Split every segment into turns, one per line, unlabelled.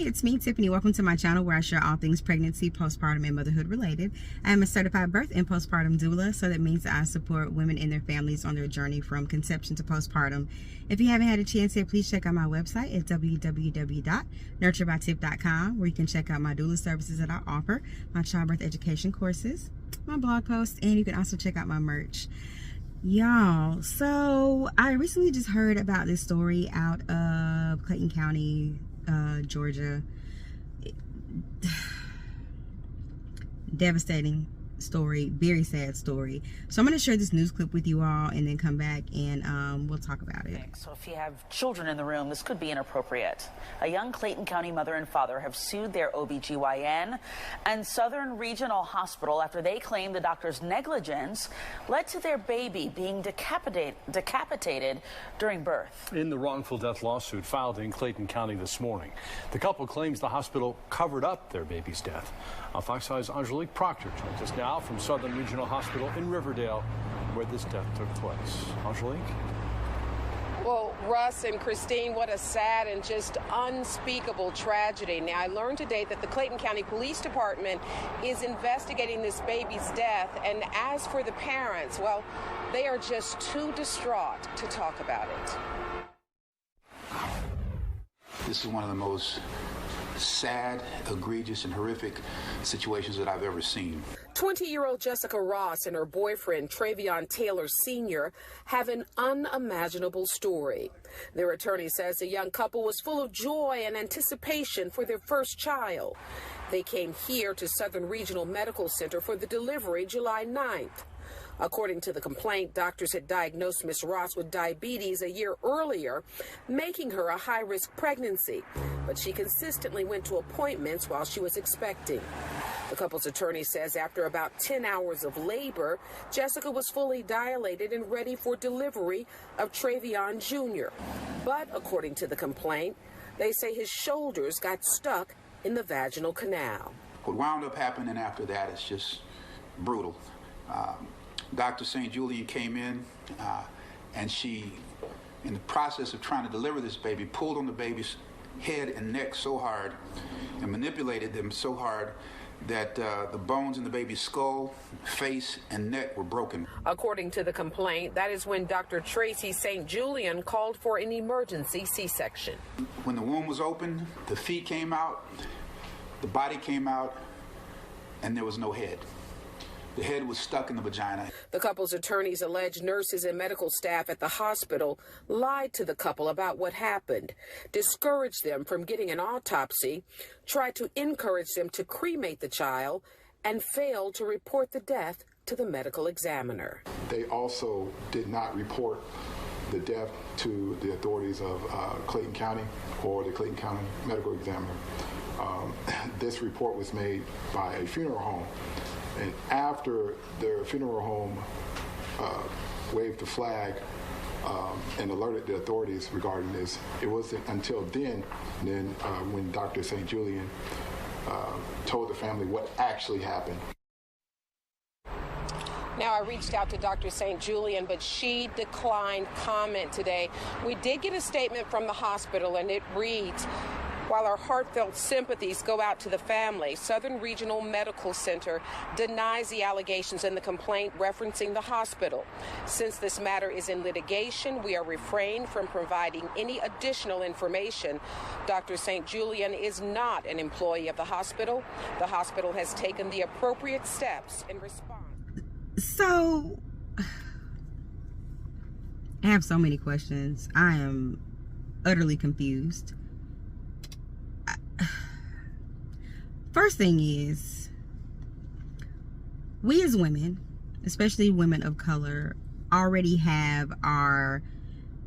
it's me, Tiffany. Welcome to my channel where I share all things pregnancy, postpartum, and motherhood related. I am a certified birth and postpartum doula, so that means that I support women and their families on their journey from conception to postpartum. If you haven't had a chance yet, please check out my website at www.nurturebytiff.com, where you can check out my doula services that I offer, my childbirth education courses, my blog posts, and you can also check out my merch. Y'all, so I recently just heard about this story out of Clayton County, Georgia. Devastating story, very sad story. So I'm going to share this news clip with you all and then come back and we'll talk about it.
So if you have children in the room, this could be inappropriate. A young Clayton County mother and father have sued their OBGYN and Southern Regional Hospital after they claim the doctor's negligence led to their baby being decapitated during birth. In the wrongful death lawsuit filed in Clayton County this morning, the couple claims the hospital covered up their baby's death. Fox 5's Angelique Proctor joins us now from Southern Regional Hospital in Riverdale, where this death took place. Angelique?
Well, Russ and Christine, what a sad and just unspeakable tragedy. Now, I learned today that the Clayton County Police Department is investigating this baby's death. And as for the parents, well, they are just too distraught to talk about it.
This is one of the most sad, egregious, and horrific situations that I've ever seen.
20-year-old Jessica Ross and her boyfriend, Travion Taylor Sr., have an unimaginable story. Their attorney says the young couple was full of joy and anticipation for their first child. They came here to Southern Regional Medical Center for the delivery July 9th. According to the complaint, doctors had diagnosed Ms. Ross with diabetes a year earlier, making her a high-risk pregnancy. But she consistently went to appointments while she was expecting. The couple's attorney says after about 10 hours of labor, Jessica was fully dilated and ready for delivery of Travion Jr. But according to the complaint, they say his shoulders got stuck in the vaginal canal.
What wound up happening after that is just brutal. Dr. St. Julian came in and she, in the process of trying to deliver this baby, pulled on the baby's head and neck so hard and manipulated them so hard that the bones in the baby's skull, face, and neck were broken.
According to the complaint, that is when Dr. Tracy St. Julian called for an emergency C-section.
When the womb was open, the feet came out, the body came out, and there was no head. The head was stuck in the vagina.
The couple's attorneys allege nurses and medical staff at the hospital lied to the couple about what happened, discouraged them from getting an autopsy, tried to encourage them to cremate the child, and failed to report the death to the medical examiner.
They also did not report the death to the authorities of Clayton County or the Clayton County medical examiner. This report was made by a funeral home. And after the funeral home waved the flag and alerted the authorities regarding this, it wasn't until then when Dr. St. Julian told the family what actually happened.
Now, I reached out to Dr. St. Julian, but she declined comment today. We did get a statement from the hospital, and it reads, while our heartfelt sympathies go out to the family, Southern Regional Medical Center denies the allegations in the complaint referencing the hospital. Since this matter is in litigation, we are refrained from providing any additional information. Dr. St. Julian is not an employee of the hospital. The hospital has taken the appropriate steps in response.
So, I have so many questions. I am utterly confused. First thing is, we as women, especially women of color, already have our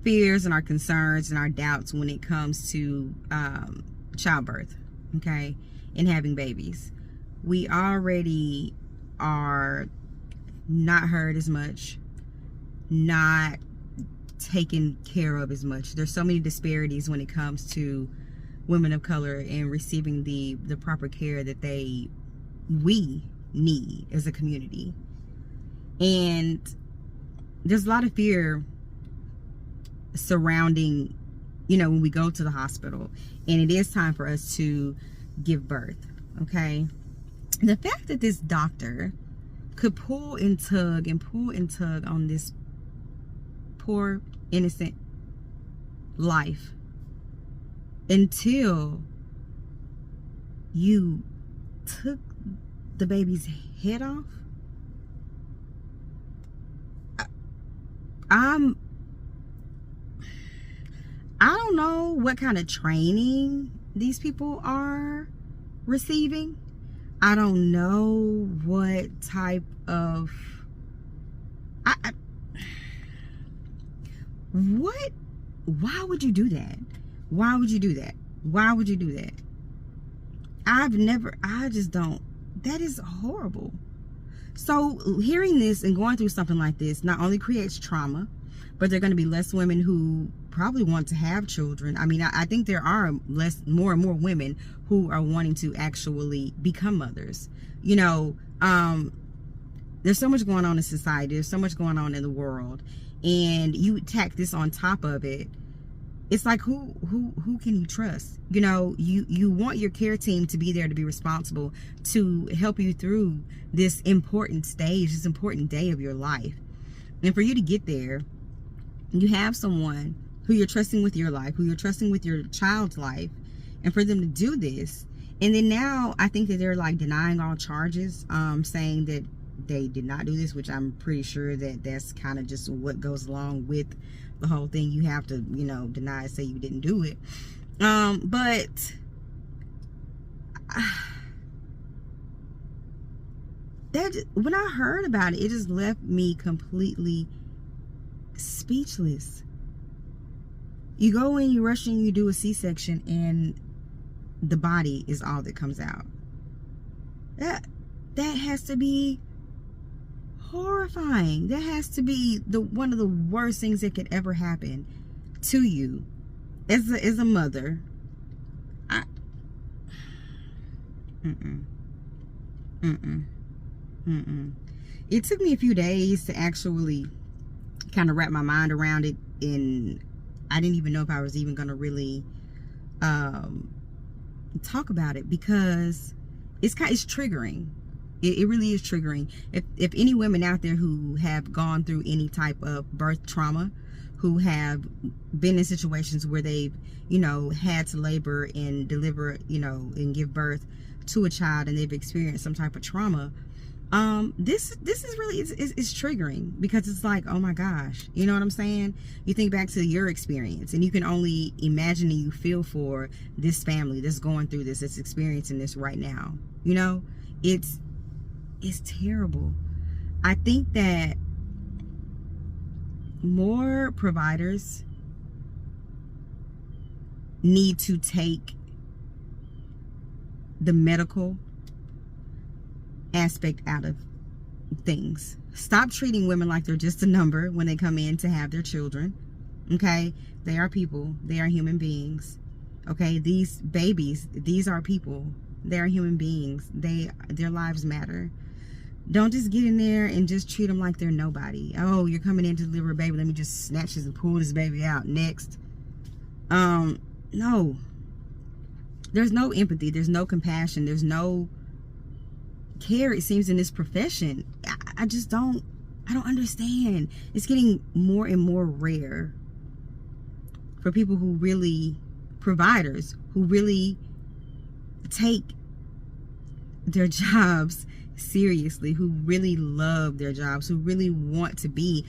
fears and our concerns and our doubts when it comes to childbirth, okay, and having babies. We already are not heard as much, not taken care of as much. There's so many disparities when it comes to women of color and receiving the proper care that we need as a community. And there's a lot of fear surrounding you know, when we go to the hospital and it is time for us to give birth, okay? The fact that this doctor could pull and tug on this poor, innocent life until you took the baby's head off. I don't know what kind of training these people are receiving. I don't know what type of why would you do that? Why would you do that? Why would you do that? I just don't. That is horrible. So hearing this and going through something like this not only creates trauma, but there are going to be less women who probably want to have children. I mean, I think there are more and more women who are wanting to actually become mothers. You know, there's so much going on in society. There's so much going on in the world. And you tack this on top of it. It's like, who can you trust? You know, you want your care team to be there to be responsible, to help you through this important stage, this important day of your life. And for you to get there, you have someone who you're trusting with your life, who you're trusting with your child's life, and for them to do this. And then now I think that they're like denying all charges, saying that they did not do this, which I'm pretty sure that that's kind of just what goes along with the whole thing. You have to, you know, deny, say you didn't do it. But that, when I heard about it, it just left me completely speechless. You go in, you rush in, you do a C-section, and the body is all that comes out. That has to be horrifying. That has to be one of the worst things that could ever happen to you as a mother. It took me a few days to actually kind of wrap my mind around it, and I didn't even know if I was even going to really talk about it, because it's triggering. It really is triggering. If any women out there who have gone through any type of birth trauma, who have been in situations where they've, you know, had to labor and deliver, you know, and give birth to a child, and they've experienced some type of trauma, this is really, it's triggering, because it's like, oh my gosh, you know what I'm saying? You think back to your experience, and you can only imagine, and you feel for this family that's going through this, that's experiencing this right now. You know, it's terrible. I think that more providers need to take the medical aspect out of things. Stop treating women like they're just a number when they come in to have their children. Okay? They are people. They are human beings. Okay? These babies, these are people. They are human beings. Their lives matter. Don't just get in there and just treat them like they're nobody. Oh, you're coming in to deliver a baby. Let me just snatch this and pull this baby out. Next. No. There's no empathy. There's no compassion. There's no care, it seems, in this profession. I don't understand. It's getting more and more rare for people who really, providers who really take their jobs seriously, who really love their jobs, who really want to be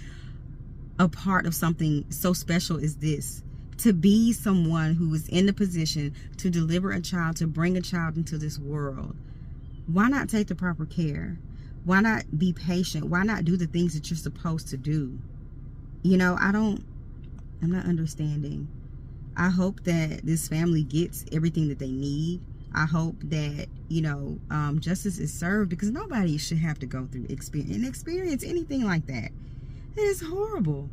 a part of something so special as this, to be someone who is in the position to deliver a child, to bring a child into this world. Why not take the proper care? Why not be patient? Why not do the things that you're supposed to do? You know, I'm not understanding. I hope that this family gets everything that they need. I hope that, you know, justice is served, because nobody should have to go through experience anything like that. That is horrible.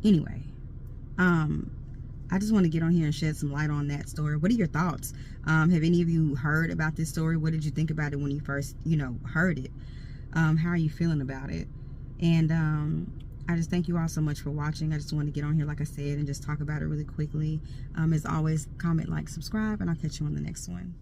Anyway, I just want to get on here and shed some light on that story. What are your thoughts? Have any of you heard about this story? What did you think about it when you first, you know, heard it? How are you feeling about it? And I just thank you all so much for watching. I just wanted to get on here, like I said, and just talk about it really quickly. As always, comment, like, subscribe, and I'll catch you on the next one.